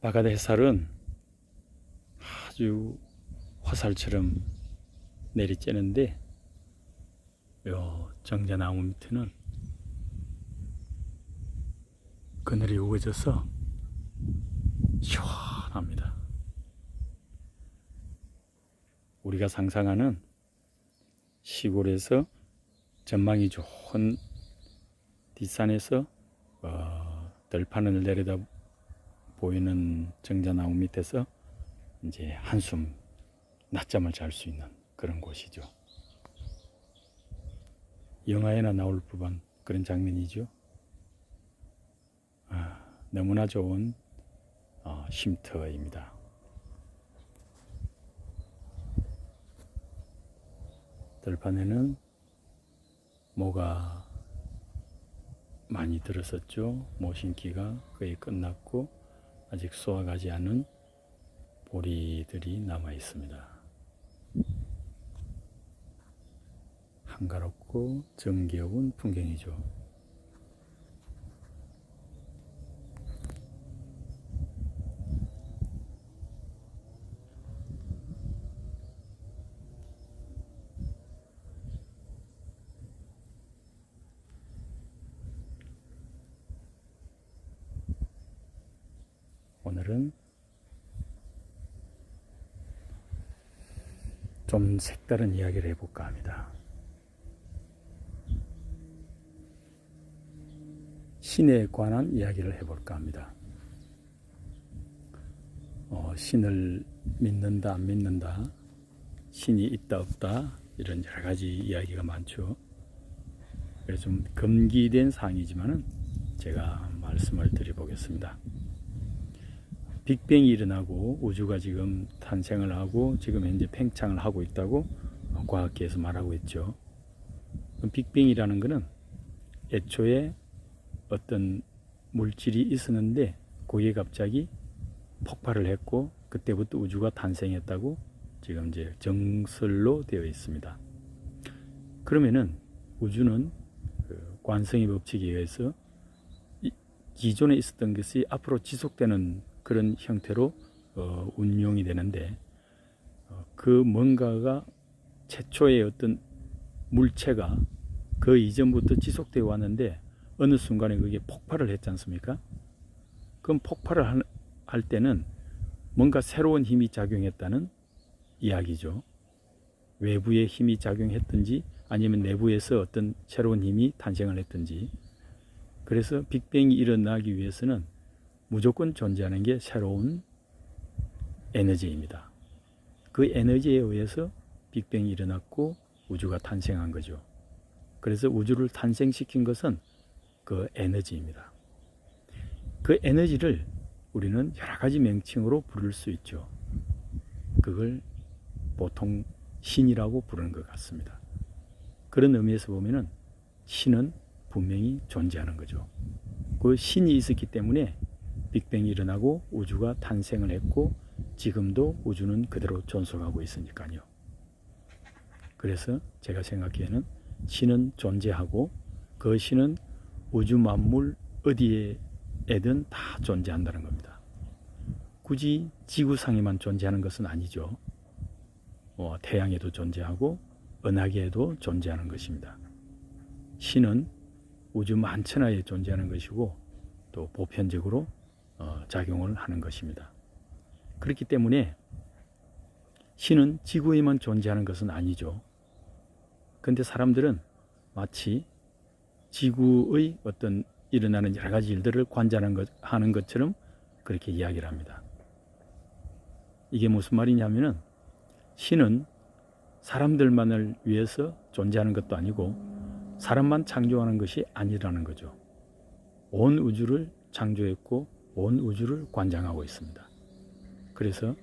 바가드 햇살은 아주 화살처럼 내리쬐는데 요 정자나무 밑에는 그늘이 우거져서 시원합니다. 우리가 상상하는 시골에서 전망이 좋은 뒷산에서 들판을 내려다 보이는 정자나무 밑에서 이제 한숨 낮잠을 잘 수 있는 그런 곳이죠. 영화에나 나올 법한 그런 장면이죠. 너무나 좋은 쉼터입니다. 들판에는 모가 많이 들었었죠. 모 심기가 거의 끝났고 아직 쏘아가지 않은 보리들이 남아 있습니다. 한가롭고 정겨운 풍경이죠. 오늘은 좀 색다른 이야기를 해볼까 합니다. 신에 관한 이야기를 해볼까 합니다. 신을 믿는다 안 믿는다, 신이 있다 없다, 이런 여러 가지 이야기가 많죠. 그래서 좀 금기된 사항이지만은 제가 말씀을 드려보겠습니다. 빅뱅이 일어나고 우주가 지금 탄생을 하고 지금 현재 팽창을 하고 있다고 과학계에서 말하고 있죠. 빅뱅이라는 것은 애초에 어떤 물질이 있었는데 그게 갑자기 폭발을 했고 그때부터 우주가 탄생했다고 지금 이제 정설로 되어 있습니다. 그러면은 우주는 관성의 법칙에 의해서 기존에 있었던 것이 앞으로 지속되는 그런 형태로 운용이 되는데, 그 뭔가가 최초의 어떤 물체가 그 이전부터 지속되어 왔는데 어느 순간에 그게 폭발을 했지 않습니까? 그럼 폭발을 할 때는 뭔가 새로운 힘이 작용했다는 이야기죠. 외부의 힘이 작용했든지 아니면 내부에서 어떤 새로운 힘이 탄생을 했든지. 그래서 빅뱅이 일어나기 위해서는 무조건 존재하는 게 새로운 에너지입니다. 그 에너지에 의해서 빅뱅이 일어났고 우주가 탄생한 거죠. 그래서 우주를 탄생시킨 것은 그 에너지입니다. 그 에너지를 우리는 여러 가지 명칭으로 부를 수 있죠. 그걸 보통 신이라고 부르는 것 같습니다. 그런 의미에서 보면은 신은 분명히 존재하는 거죠. 그 신이 있었기 때문에 빅뱅이 일어나고 우주가 탄생을 했고 지금도 우주는 그대로 존속하고 있으니까요. 그래서 제가 생각하기에는 신은 존재하고 그 신은 우주 만물 어디에든 다 존재한다는 겁니다. 굳이 지구상에만 존재하는 것은 아니죠. 태양에도 존재하고 은하계에도 존재하는 것입니다. 신은 우주 만천하에 존재하는 것이고 또 보편적으로 작용을 하는 것입니다. 그렇기 때문에 신은 지구에만 존재하는 것은 아니죠. 그런데 사람들은 마치 지구의 어떤 일어나는 여러 가지 일들을 관찰하는 것처럼 그렇게 이야기를 합니다. 이게 무슨 말이냐면은 신은 사람들만을 위해서 존재하는 것도 아니고 사람만 창조하는 것이 아니라는 거죠. 온 우주를 창조했고 온 우주를 관장하고 있습니다. 그래서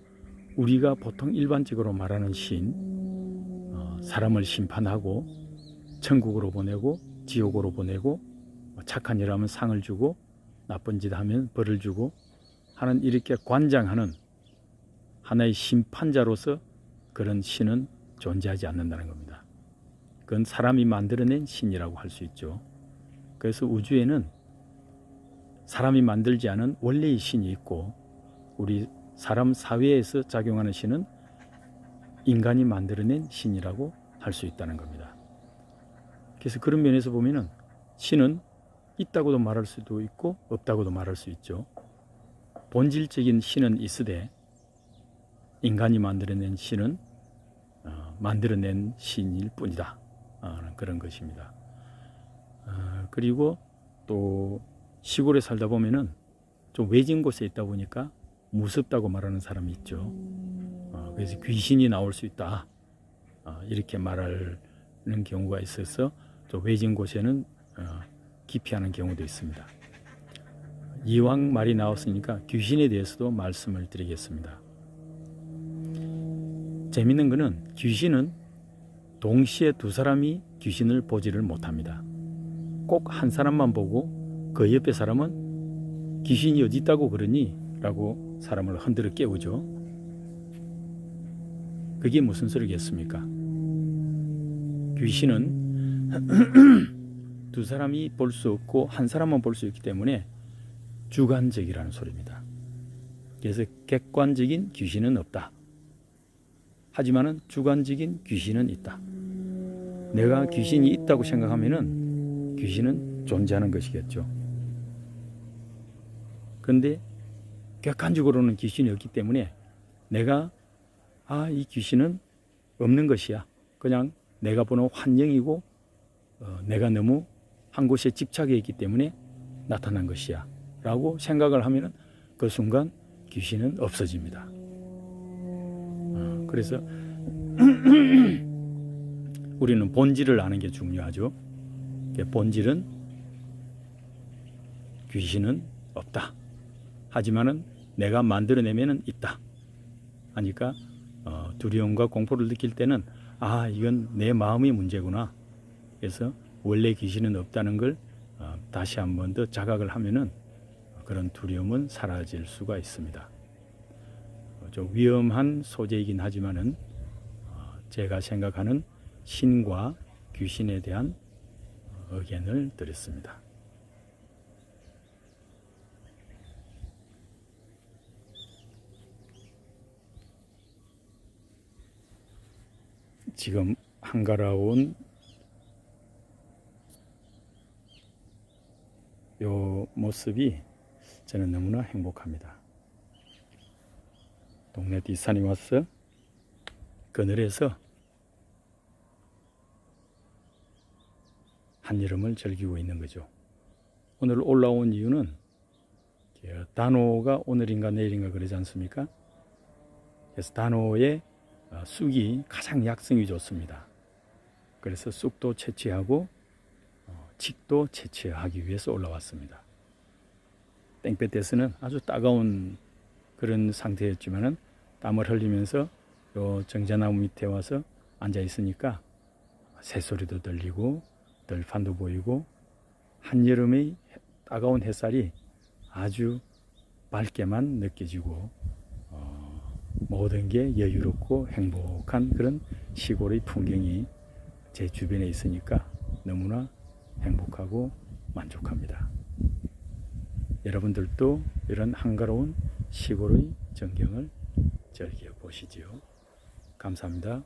우리가 보통 일반적으로 말하는 신, 사람을 심판하고 천국으로 보내고 지옥으로 보내고 착한 일 하면 상을 주고 나쁜 짓 하면 벌을 주고 하는 이렇게 관장하는 하나의 심판자로서 그런 신은 존재하지 않는다는 겁니다. 그건 사람이 만들어낸 신이라고 할 수 있죠. 그래서 우주에는 사람이 만들지 않은 원래의 신이 있고 우리 사람 사회에서 작용하는 신은 인간이 만들어낸 신이라고 할 수 있다는 겁니다. 그래서 그런 면에서 보면은 신은 있다고도 말할 수도 있고 없다고도 말할 수 있죠. 본질적인 신은 있으되 인간이 만들어낸 신은 만들어낸 신일 뿐이다. 그런 것입니다. 그리고 또 시골에 살다 보면은 좀 외진 곳에 있다 보니까 무섭다고 말하는 사람이 있죠. 그래서 귀신이 나올 수 있다. 이렇게 말하는 경우가 있어서 좀 외진 곳에는 기피하는 경우도 있습니다. 이왕 말이 나왔으니까 귀신에 대해서도 말씀을 드리겠습니다. 재밌는 것은 귀신은 동시에 두 사람이 귀신을 보지를 못합니다. 꼭 한 사람만 보고 그 옆에 사람은 귀신이 어디 있다고 그러니? 라고 사람을 흔들어 깨우죠. 그게 무슨 소리겠습니까? 귀신은 두 사람이 볼 수 없고 한 사람만 볼 수 있기 때문에 주관적이라는 소리입니다. 그래서 객관적인 귀신은 없다. 하지만은 주관적인 귀신은 있다. 내가 귀신이 있다고 생각하면은 귀신은 존재하는 것이겠죠. 그런데 객관적으로는 귀신이 없기 때문에 내가 이 귀신은 없는 것이야. 그냥 내가 보는 환영이고 내가 너무 한 곳에 집착해 있기 때문에 나타난 것이야 라고 생각을 하면은 그 순간 귀신은 없어집니다. 그래서 우리는 본질을 아는 게 중요하죠. 본질은 귀신은 없다. 하지만은 내가 만들어내면은 있다. 하니까 두려움과 공포를 느낄 때는 이건 내 마음의 문제구나. 그래서 원래 귀신은 없다는 걸 다시 한 번 더 자각을 하면은 그런 두려움은 사라질 수가 있습니다. 좀 위험한 소재이긴 하지만은 제가 생각하는 신과 귀신에 대한 의견을 드렸습니다. 지금 한가로운 요 모습이 저는 너무나 행복합니다. 동네 뒷산에 와서 그늘에서 한여름을 즐기고 있는 거죠. 오늘 올라온 이유는 단오가 오늘인가 내일인가 그러지 않습니까? 그래서 단오의 쑥이 가장 약성이 좋습니다. 그래서 쑥도 채취하고 칡도 채취하기 위해서 올라왔습니다. 땡볕에서는 아주 따가운 그런 상태였지만은 땀을 흘리면서 요 정자나무 밑에 와서 앉아 있으니까 새소리도 들리고 들판도 보이고 한여름의 따가운 햇살이 아주 밝게만 느껴지고 모든 게 여유롭고 행복한 그런 시골의 풍경이 제 주변에 있으니까 너무나 행복하고 만족합니다. 여러분들도 이런 한가로운 시골의 전경을 즐겨보시지요. 감사합니다.